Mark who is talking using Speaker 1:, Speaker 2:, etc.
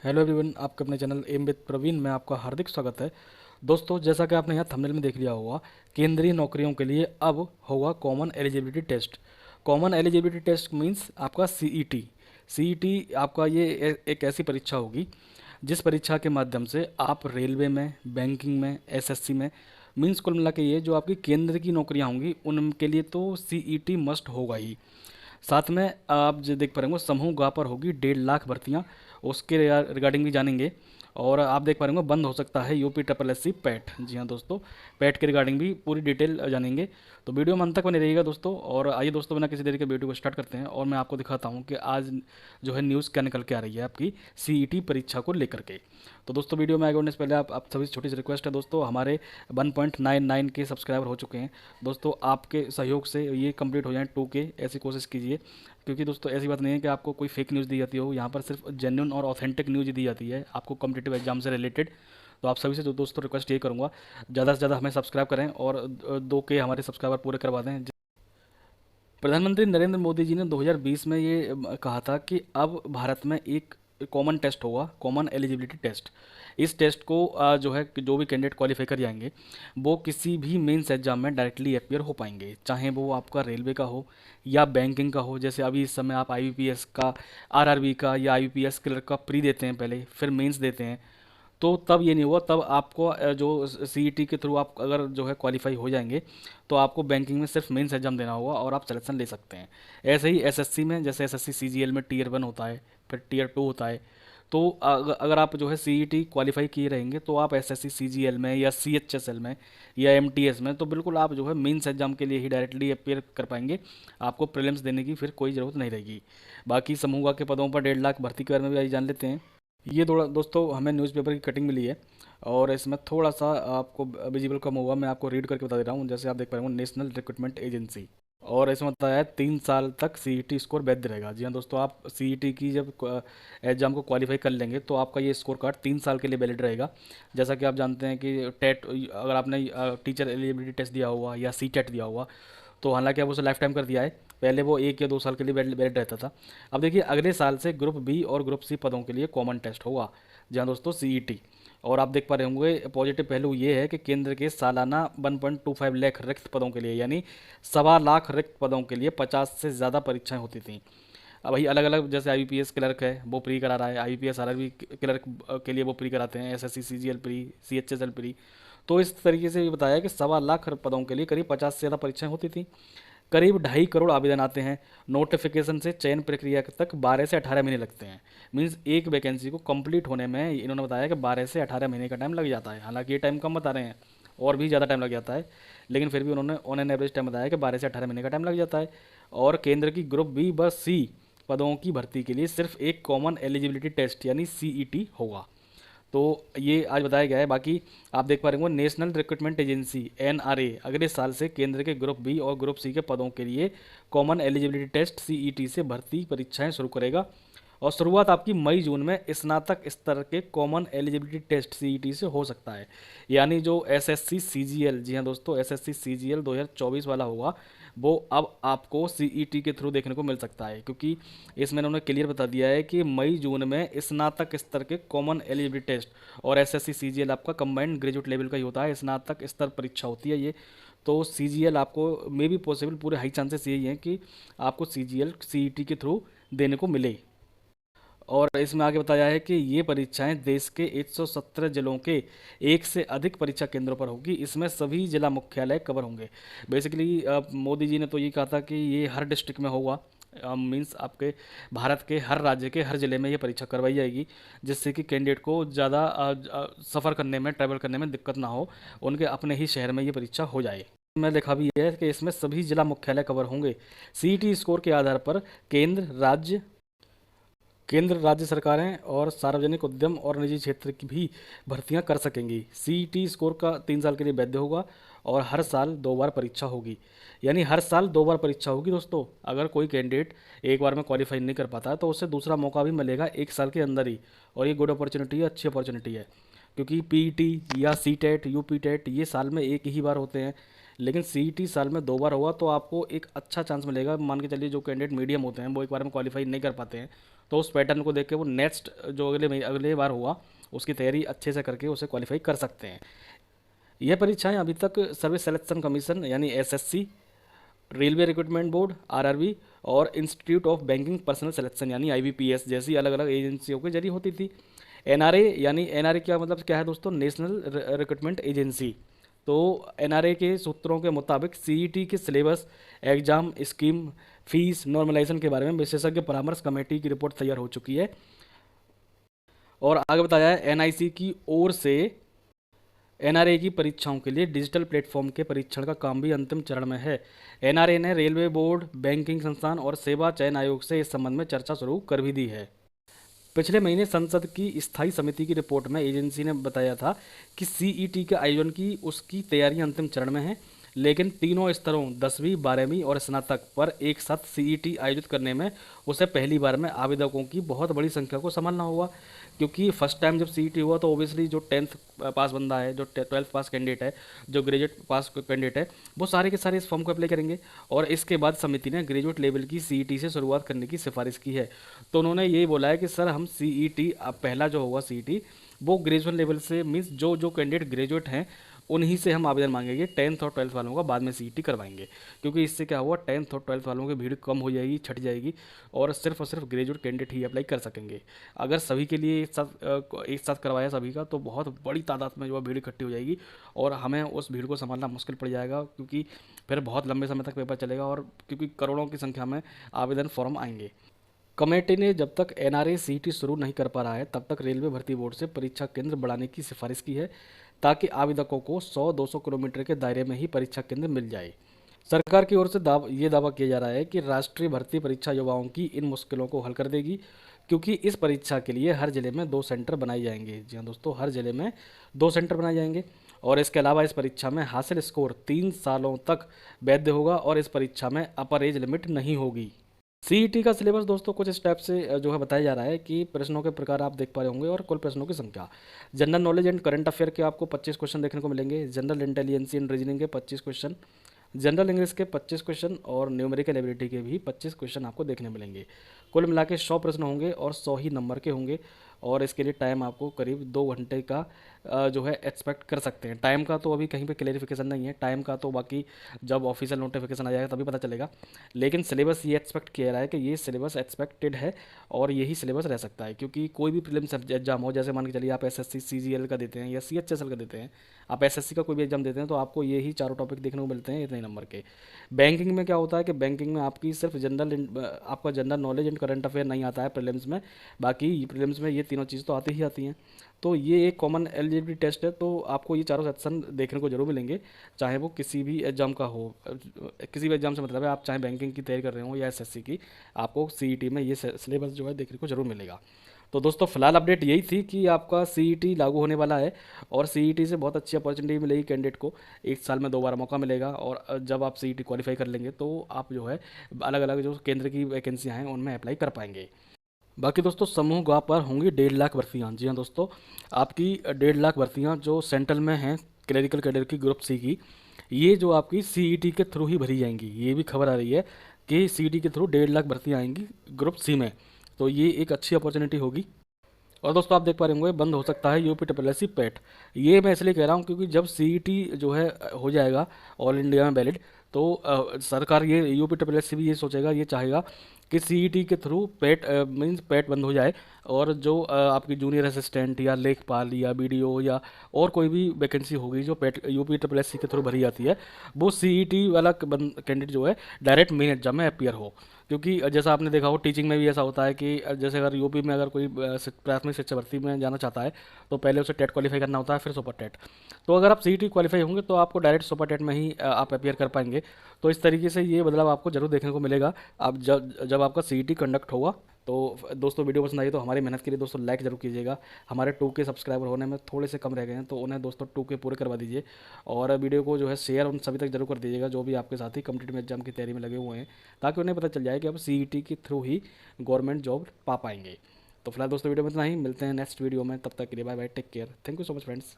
Speaker 1: Hello everyone, आपके अपने channel am with Praveen में आपका हार्दिक स्वागत है। दोस्तों, जैसा कि आपने यहाँ थंबनेल में देख लिया होगा, केंद्रीय नौकरियों के लिए अब होगा common eligibility test. Common eligibility test means आपका सीईटी। सीईटी आपका ये एक ऐसी परीक्षा होगी जिस परीक्षा के माध्यम से आप रेलवे में, बैंकिंग में, एसएससी में, मींस कुल मिला के ये जो आपकी केंद्र की नौकरियां होंगी उनके लिए तो सीईटी मस्ट होगा ही। साथ में आप जो देख पा रहे होंगे समूह ग पर होगी 1.5 लाख भर्तियाँ, उसके रिगार्डिंग भी जानेंगे। और आप देख पा रहे होंगे बंद हो सकता है UP triple S C PET. जी हाँ दोस्तों, पैट के रिगार्डिंग भी पूरी डिटेल जानेंगे। तो वीडियो में अंत तक बने रहिएगा दोस्तों। और आइए दोस्तों, बिना किसी देरी के वीडियो को स्टार्ट करते हैं और मैं आपको दिखाता हूँ कि आज जो है न्यूज़ क्या निकल के आ रही है आपकी सीईटी परीक्षा को लेकर के। तो दोस्तों, वीडियो में आगे बढ़ने से पहले आप सभी से छोटी सी रिक्वेस्ट है दोस्तों, हमारे 1.99 के सब्सक्राइबर हो चुके हैं। दोस्तों, आपके सहयोग से ये कंप्लीट हो जाए 2 के, ऐसी कोशिश कीजिए। क्योंकि दोस्तों ऐसी बात नहीं है कि आपको कोई फेक न्यूज़ दी जाती हो, यहाँ पर सिर्फ जेन्युइन और ऑथेंटिक न्यूज़ दी जाती है आपको कॉम्पिटिटिव एग्जाम से रिलेटेड। तो आप सभी से जो दोस्तों रिक्वेस्ट ये करूँगा, ज़्यादा से ज़्यादा हमें सब्सक्राइब करें और 2 के हमारे सब्सक्राइबर पूरे करवा दें। प्रधानमंत्री नरेंद्र मोदी जी ने 2020 में ये कहा था कि अब भारत में एक कॉमन टेस्ट होगा, कॉमन एलिजिबिलिटी टेस्ट। इस टेस्ट को जो है कि जो भी कैंडिडेट क्वालिफाई कर जाएंगे वो किसी भी मेंस एग्जाम में डायरेक्टली अपियर हो पाएंगे, चाहे वो आपका रेलवे का हो या बैंकिंग का हो। जैसे अभी इस समय आप आईबीपीएस का, आरआरबी का या आईबीपीएस क्लर्क का प्री देते हैं, पहले फिर मेंस देते हैं। तो तब ये नहीं हुआ, तब आपको जो सीईटी के थ्रू आप अगर जो है क्वालिफाई हो जाएंगे तो आपको बैंकिंग में सिर्फ मेंस एग्जाम देना होगा और आप सिलेक्शन ले सकते हैं। ऐसे ही एसएससी में, जैसे एसएससी सीजीएल में टीयर 1 होता है, फिर टीयर 2 होता है। तो अगर आप जो है सीईटी क्वालिफाई किए रहेंगे तो आप एसएससी सीजीएल में या सीएचएसएल में या एमटीएस में तो बिल्कुल आप जो है मेंस एग्जाम के लिए ही डायरेक्टली अपेयर कर पाएंगे। आपको प्रीलिम्स देने की फिर कोई ज़रूरत नहीं रहेगी। बाकी समूह के पदों पर 1.5 लाख भर्ती के बारे में भी आज जान लेते हैं। ये थोड़ा दोस्तों हमें न्यूज़पेपर की कटिंग मिली है और इसमें थोड़ा सा आपको विजिबल कम होगा, मैं आपको रीड करके बता दे रहा हूँ। जैसे आप देख पा रहे हो, नेशनल रिक्रूटमेंट एजेंसी, और इसमें बताया है 3 साल तक सीईटी स्कोर वैध रहेगा। जी हाँ दोस्तों, आप सीईटी की जब एग्जाम को क्वालिफाई कर लेंगे तो आपका ये स्कोर कार्ड 3 साल के लिए वैलिड रहेगा। जैसा कि आप जानते हैं कि टेट, अगर आपने टीचर एलिजिबिलिटी टेस्ट दिया हुआ या सी टेट दिया हुआ तो हालांकि अब उसे लाइफ टाइम कर दिया है, पहले वो 1 या 2 साल के लिए वैलिड रहता था। अब देखिए अगले साल से ग्रुप बी और ग्रुप सी पदों के लिए कॉमन टेस्ट होगा, जहाँ दोस्तों सीईटी। और आप देख पा रहे होंगे पॉजिटिव पहलू ये है कि केंद्र के सालाना 1.25 लाख रिक्त पदों के लिए, यानी 1.25 लाख रिक्त पदों के लिए 50 से ज़्यादा परीक्षाएं होती थी। अब वही अलग अलग, जैसे आईबीपीएस क्लर्क है वो प्री करा रहा है, आईबीपीएस आरआरबी क्लर्क के लिए वो प्री कराते हैं, SSC CGL pre, CHSL pre. तो इस तरीके से ये बताया कि 1.25 लाख पदों के लिए करीब 50 से ज़्यादा परीक्षाएं होती थी। करीब 2.5 करोड़ आवेदन आते हैं। नोटिफिकेशन से चयन प्रक्रिया तक 12 से 18 महीने लगते हैं। मीन्स एक वैकेंसी को कंप्लीट होने में इन्होंने बताया कि 12 से 18 महीने का टाइम लग जाता है। हालांकि ये टाइम कम बता रहे हैं, और भी ज़्यादा टाइम लग जाता है, लेकिन फिर भी उन्होंने ऑन एन एवरेज टाइम बताया कि 12 से 18 महीने का टाइम लग जाता है। और केंद्र की ग्रुप बी व सी पदों की भर्ती के लिए सिर्फ एक कॉमन एलिजिबिलिटी टेस्ट यानी सीईटी होगा। तो ये आज बताया गया है। बाकी आप देख पा रहे होंगे नेशनल रिक्रूटमेंट एजेंसी एनआरए अगले साल से केंद्र के ग्रुप बी और ग्रुप सी के पदों के लिए कॉमन एलिजिबिलिटी टेस्ट सीईटी से भर्ती परीक्षाएं शुरू करेगा। और शुरुआत आपकी मई जून में स्नातक स्तर के कॉमन एलिजिबिलिटी टेस्ट सीईटी से हो सकता है, यानी जो एसएससी सीजीएल, जी हाँ दोस्तों, एसएससी सीजीएल 2024 वाला होगा वो अब आपको सीईटी के थ्रू देखने को मिल सकता है। क्योंकि इसमें उन्होंने क्लियर बता दिया है कि मई जून में स्नातक स्तर के कॉमन एलिजिबिलिटी टेस्ट, और एसएससी सीजीएल आपका कंबाइंड ग्रेजुएट लेवल का ही होता है, स्नातक स्तर परीक्षा होती है ये। तो सीजीएल आपको मे बी पॉसिबल, पूरे हाई चांसेस यही हैं कि आपको सीजीएल सीईटी के थ्रू देने को मिले। और इसमें आगे बताया है कि ये परीक्षाएं देश के 117 जिलों के एक से अधिक परीक्षा केंद्रों पर होगी। इसमें सभी जिला मुख्यालय कवर होंगे। बेसिकली मोदी जी ने तो ये कहा था कि ये हर डिस्ट्रिक्ट में होगा, मींस आपके भारत के हर राज्य के हर ज़िले में ये परीक्षा करवाई जाएगी, जिससे कि कैंडिडेट को ज़्यादा सफ़र करने में, ट्रैवल करने में दिक्कत ना हो, उनके अपने ही शहर में ये परीक्षा हो जाए। में लिखा भी है कि इसमें सभी जिला मुख्यालय कवर होंगे। सीईटी स्कोर के आधार पर केंद्र राज्य सरकारें और सार्वजनिक उद्यम और निजी क्षेत्र की भी भर्तियां कर सकेंगी। सीईटी स्कोर का 3 साल के लिए वैध होगा और हर साल 2 बार परीक्षा होगी, यानी हर साल 2 बार परीक्षा होगी दोस्तों। अगर कोई कैंडिडेट एक बार में क्वालिफाई नहीं कर पाता है तो उसे दूसरा मौका भी मिलेगा 1 साल के अंदर ही। और ये गुड अपॉर्चुनिटी है, अच्छी अपॉर्चुनिटी है। क्योंकि पीईटी या सी टेट, यूपी टेट ये साल में एक ही बार होते हैं, लेकिन सीईटी साल में 2 बार होगा तो आपको एक अच्छा चांस मिलेगा। मान के चलिए जो कैंडिडेट मीडियम होते हैं वो एक बार में क्वालिफाई नहीं कर पाते हैं, तो उस पैटर्न को देख के वो नेक्स्ट जो अगले बार होगा उसकी तैयारी अच्छे से करके उसे क्वालिफाई कर सकते हैं। यह परीक्षाएं अभी तक सर्विस सिलेक्शन कमीशन यानी SSC, railway recruitment board RRB और institute of banking personnel selection यानी आईबीपीएस जैसी अलग अलग एजेंसियों के जरिए होती थी। एनआरए यानी एनआरए क्या मतलब क्या है दोस्तों, नेशनल रिक्रूटमेंट एजेंसी। तो एनआरए के सूत्रों के मुताबिक सीईटी के syllabus, exam scheme, fees normalisation के बारे में विशेषज्ञ परामर्श कमेटी की रिपोर्ट तैयार हो चुकी है। और आगे बताया है एनआईसी की ओर से एनआरए की परीक्षाओं के लिए डिजिटल प्लेटफॉर्म के परीक्षण का काम भी अंतिम चरण में है। एनआरए ने रेलवे बोर्ड, बैंकिंग संस्थान और सेवा चयन आयोग से इस संबंध में चर्चा शुरू कर भी दी है। पिछले महीने संसद की स्थायी समिति की रिपोर्ट में एजेंसी ने बताया था कि सीईटी के आयोजन की उसकी तैयारी अंतिम चरण में है, लेकिन तीनों स्तरों 10वीं, 12वीं और स्नातक पर एक साथ सीईटी आयोजित करने में उसे पहली बार में आवेदकों की बहुत बड़ी संख्या को संभालना होगा। क्योंकि फर्स्ट टाइम जब सीईटी हुआ तो ओबियसली जो 10th पास बंदा है, जो 12th पास कैंडिडेट है, जो ग्रेजुएट पास कैंडिडेट है, वो सारे के सारे इस फॉर्म को अप्लाई करेंगे। और इसके बाद समिति ने ग्रेजुएट लेवल की सीईटी से शुरुआत करने की सिफारिश की है। तो उन्होंने ये बोला है कि सर हम सीईटी, अब पहला जो होगा सीईटी वो ग्रेजुएट लेवल से, मीन्स जो जो कैंडिडेट ग्रेजुएट हैं उन्हीं से हम आवेदन मांगेंगे। 10th और 12th वालों का बाद में सीईटी करवाएंगे, क्योंकि इससे क्या हुआ, 10th और 12th वालों की भीड़ कम हो जाएगी, छट जाएगी और सिर्फ ग्रेजुएट कैंडिडेट ही अप्लाई कर सकेंगे। अगर सभी के लिए एक साथ करवाया सभी का तो बहुत बड़ी तादाद में जो है भीड़ इकट्ठी हो जाएगी और हमें उस भीड़ को संभालना मुश्किल पड़ जाएगा, क्योंकि फिर बहुत लंबे समय तक पेपर चलेगा और क्योंकि करोड़ों की संख्या में आवेदन फॉर्म आएंगे। कमेटी ने जब तक एनआरए सीईटी शुरू नहीं कर पा रहा है तब तक रेलवे भर्ती बोर्ड से परीक्षा केंद्र बढ़ाने की सिफारिश की है, ताकि आवेदकों को 100-200 किलोमीटर के दायरे में ही परीक्षा केंद्र मिल जाए। सरकार की ओर से ये दावा किया जा रहा है कि राष्ट्रीय भर्ती परीक्षा युवाओं की इन मुश्किलों को हल कर देगी, क्योंकि इस परीक्षा के लिए हर जिले में 2 सेंटर बनाए जाएंगे। जी हाँ दोस्तों, हर जिले में 2 सेंटर बनाए जाएंगे। और इसके अलावा इस परीक्षा में हासिल स्कोर 3 सालों तक वैध होगा और इस परीक्षा में अपर एज लिमिट नहीं होगी। सीईटी का सिलेबस दोस्तों कुछ इस टाइप से जो है बताया जा रहा है कि प्रश्नों के प्रकार आप देख पा रहे होंगे और कुल प्रश्नों की संख्या। General knowledge and current affair के आपको 25 क्वेश्चन देखने को मिलेंगे। जनरल इंटेलिजेंसी एंड रीजनिंग के 25 क्वेश्चन, जनरल इंग्लिश के 25 क्वेश्चन और न्यूमेरिकल एबिलिटी के भी 25 क्वेश्चन आपको देखने मिलेंगे। कुल मिला के 100 प्रश्न होंगे और 100 ही नंबर के होंगे। और इसके लिए टाइम आपको करीब 2 घंटे का जो है एक्सपेक्ट कर सकते हैं। टाइम का तो अभी कहीं पे क्लेरिफिकेशन नहीं है, टाइम का तो बाकी जब ऑफिशियल नोटिफिकेशन आ जाएगा तभी पता चलेगा। लेकिन सिलेबस ये एक्सपेक्ट किया रहा है कि ये सिलेबस एक्सपेक्टेड है और यही सिलेबस रह सकता है, क्योंकि कोई भी प्रीलिम्स एग्जाम हो, जैसे मान के चलिए आप एसएससी सीजीएल का देते हैं या सीएचएसएल का देते हैं, आप एसएससी का कोई भी एग्जाम देते हैं तो आपको यही चारों टॉपिक देखने को मिलते हैं इतने नंबर के। बैंकिंग में क्या होता है कि बैंकिंग में आपकी सिर्फ आपका general knowledge and current affair नहीं आता है प्रीलिम्स में, बाकी प्रीलिम्स में ये तीनों चीज़ तो आती ही आती हैं। तो ये एक कॉमन एलिजिबिलिटी टेस्ट है, तो आपको ये चारों सेक्शन देखने को जरूर मिलेंगे, चाहे वो किसी भी एग्जाम का हो। किसी भी एग्जाम से मतलब है, आप चाहे बैंकिंग की तैयारी कर रहे हो या एसएससी की, आपको सीईटी में ये सिलेबस जो है देखने को जरूर मिलेगा। तो दोस्तों फिलहाल अपडेट यही थी कि आपका सीईटी लागू होने वाला है और सीईटी से बहुत अच्छी अपॉर्चुनिटी मिलेगी कैंडिडेट को। 1 साल में 2 बार मौका मिलेगा और जब आप सीईटी क्वालिफाई कर लेंगे तो आप जो है अलग अलग जो केंद्र की वैकेंसियाँ हैं उनमें अप्लाई कर पाएंगे। बाकी दोस्तों समूह ग पर होंगी 1.5 लाख भर्तियाँ। जी हाँ दोस्तों, आपकी 1.5 लाख भर्तियाँ जो सेंट्रल में हैं क्लरिकल कैडर की ग्रुप सी की, ये जो आपकी सीईटी के थ्रू ही भरी जाएंगी। ये भी खबर आ रही है कि सीईटी के थ्रू 1.5 लाख भर्तियाँ आएंगी ग्रुप सी में, तो ये एक अच्छी अपॉर्चुनिटी होगी। और दोस्तों आप देख पा रहे होंगे बंद हो सकता है यूपी ट्रिपल पेट। ये मैं इसलिए कह रहा हूँ क्योंकि जब सीईटी जो है हो जाएगा ऑल इंडिया में वैलिड, तो सरकार ये यूपी ट्रिपल भी ये सोचेगा, ये चाहेगा कि सीईटी के थ्रू पेट मीन्स पेट बंद हो जाए और जो आपकी जूनियर असिस्टेंट या लेखपाल या बीडीओ या और कोई भी वैकेंसी होगी जो पेट यूपी ट्रिपल के थ्रू भरी जाती है, वो सीईटी वाला कैंडिडेट जो है डायरेक्ट मेन एग्जाम में अपीयर हो। क्योंकि जैसा आपने देखा हो टीचिंग में भी ऐसा होता है कि जैसे अगर यूपी में अगर कोई प्राथमिक शिक्षा भर्ती में जाना चाहता है तो पहले उसे टेट क्वालिफाई करना होता है, फिर सुपर टेट। तो अगर आप सीईटी क्वालिफाई होंगे तो आपको डायरेक्ट सुपर टेट में ही आप अपीयर कर पाएंगे। तो इस तरीके से ये बदलाव आपको जरूर देखने को मिलेगा आप जब आपका सीईटी कंडक्ट होगा। तो दोस्तों वीडियो पसंद आई तो हमारी मेहनत के लिए दोस्तों लाइक जरूर कीजिएगा। हमारे 2K सब्सक्राइबर होने में थोड़े से कम रह गए हैं, तो उन्हें दोस्तों 2K पूरे करवा दीजिए और वीडियो को जो है शेयर उन सभी तक जरूर कर दीजिएगा जो भी आपके साथी कॉम्पिटिटिव एग्जाम की तैयारी में लगे हुए हैं, ताकि उन्हें पता चल जाए कि अब सीईटी के थ्रू ही गवर्नमेंट जॉब पा पाएंगे। तो फिलहाल दोस्तों वीडियो में इतना ही, मिलते हैं नेक्स्ट वीडियो में, तब तक के लिए bye bye, take care, thank you so much friends.